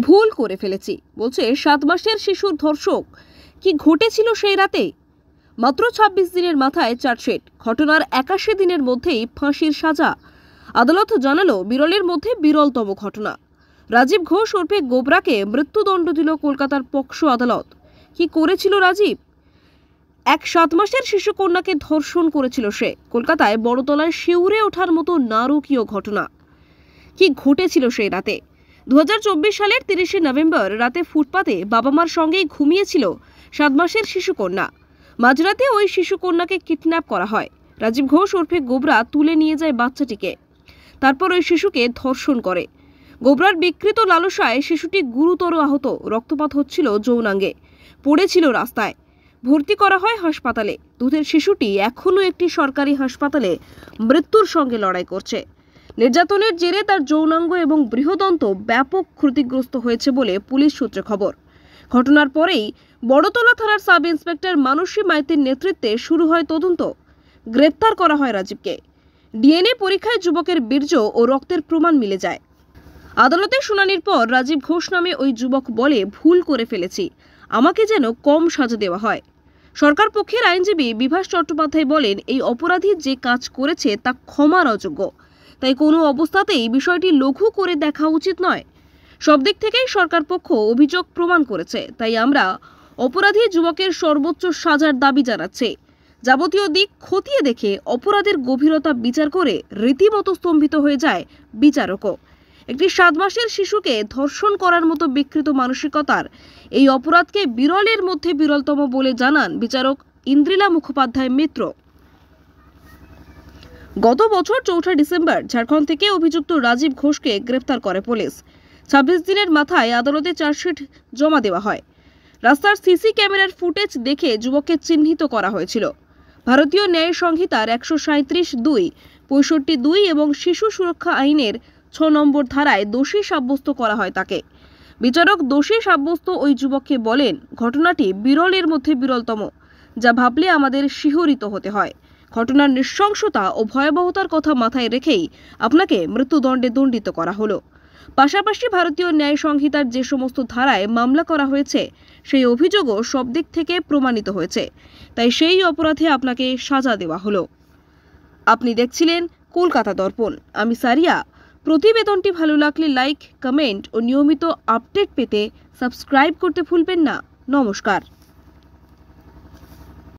ভুল করে ফেলেছি বলছে 7 মাসের শিশুর ধর্ষক। কি ঘটেছিল সেই রাতে? মাত্র 26 দিনের মাথায় চার্জশিট, ঘটনার 81 দিনের মধ্যেই ফাঁসির সাজা। আদালত জানালো বিরলের মধ্যে বিরলতম ঘটনা। রাজীব ঘোষ ওরফে গোবরাকে মৃত্যুদণ্ড দিল কলকাতার পক্সো আদালত। কি করেছিল রাজীব? এক 7 মাসের শিশু কন্যাকে ধর্ষণ করেছিল সে। কলকাতায় বড়তলায় শিউরে ওঠার মতো নারকীয় ঘটনা। কি ঘটেছিল সেই রাতে? 2024 সালের 30শে নভেম্বর রাতে ফুটপাতে বাবা মার সঙ্গেই ঘুমিয়েছিল 7 মাসের শিশু কন্যা। মাঝরাতে ওই শিশু কন্যাকে কিডন্যাপ করা হয়। রাজীব ঘোষ ওরফে গোবরা তুলে নিয়ে যায় বাচ্চাটিকে। তারপর ওই শিশুকে ধর্ষণ করে। গোবরার বিকৃত লালসায় শিশুটি গুরুতর আহত, রক্তপাত হচ্ছিল যৌনাঙ্গে, পড়েছিল রাস্তায়। ভর্তি করা হয় হাসপাতালে। দুধের শিশুটি এখনও একটি সরকারি হাসপাতালে মৃত্যুর সঙ্গে লড়াই করছে। নির্যাতনের জেরে তার যৌনাঙ্গ এবং বৃহদন্ত ব্যাপক ক্ষতিগ্রস্ত হয়েছে বলে পুলিশ সূত্রে খবর। ঘটনার পরেই বড়তলা থানার সাব ইন্সপেক্টর মানসী মাইতির নেতৃত্বে শুরু হয় তদন্ত। গ্রেপ্তার করা হয় রাজীবকে। ডিএনএ পরীক্ষায় যুবকের বীর্য ও রক্তের প্রমাণ মিলে যায়। আদালতে শুনানির পর রাজীব ঘোষ নামে ওই যুবক বলে, ভুল করে ফেলেছি, আমাকে যেন কম সাজা দেওয়া হয়। সরকার পক্ষের আইনজীবী বিভাস চট্টোপাধ্যায় বলেন, এই অপরাধী যে কাজ করেছে তা ক্ষমার অযোগ্য। তাই কোনো অবস্থাতেই বিষয়টি লঘু করে দেখা উচিত নয়। সব দিক থেকেই সরকার পক্ষ অভিযোগ প্রমাণ করেছে। তাই আমরা অপরাধী যুবকের সর্বোচ্চ সাজার দাবি জানাচ্ছি। যাবতীয় দিক খতিয়ে দেখে অপরাধের গভীরতা বিচার করে রীতিমতো স্তম্ভিত হয়ে যায় বিচারকও। একটি 7 মাসের শিশুকে ধর্ষণ করার মতো বিকৃত মানসিকতার এই অপরাধকে বিরলের মধ্যে বিরলতম বলে জানান বিচারক ইন্দ্রিলা মুখোপাধ্যায় মিত্র। গত বছর 4 ডিসেম্বর ঝাড়খণ্ড থেকে অভিযুক্ত রাজীব ঘোষকে গ্রেফতার করে পুলিশ। 26 দিনের মাথায় আদালতে চার্জশিট জমা দেওয়া হয়। রাস্তার সিসি ক্যামেরার ফুটেজ দেখে যুবককে চিহ্নিত করা হয়েছিল। ভারতীয় ন্যায় সংহিতার 137(2), 65(2) এবং শিশু সুরক্ষা আইনের 6 নম্বর ধারায় দোষী সাব্যস্ত করা হয় তাকে। বিচারক দোষী সাব্যস্ত ওই যুবককে বলেন, ঘটনাটি বিরলের মধ্যে বিরলতম, যা ভাবলে আমাদের শিহরিত হতে হয়। ঘটনার নৃশংসতা ও ভয়াবহতার কথা মাথায় রেখেই আপনাকে মৃত্যুদণ্ডে দণ্ডিত করা হলো। পাশাপাশি ভারতীয় ন্যায় সংহিতার যে সমস্ত ধারায় মামলা করা হয়েছে সেই অভিযোগও সব দিক থেকে প্রমাণিত হয়েছে। তাই সেই অপরাধে আপনাকে সাজা দেওয়া হলো। আপনি দেখছিলেন কলকাতা দর্পণ। আমি সারিয়া। প্রতিবেদনটি ভালো লাগলে লাইক, কমেন্ট ও নিয়মিত আপডেট পেতে সাবস্ক্রাইব করতে ভুলবেন না। নমস্কার।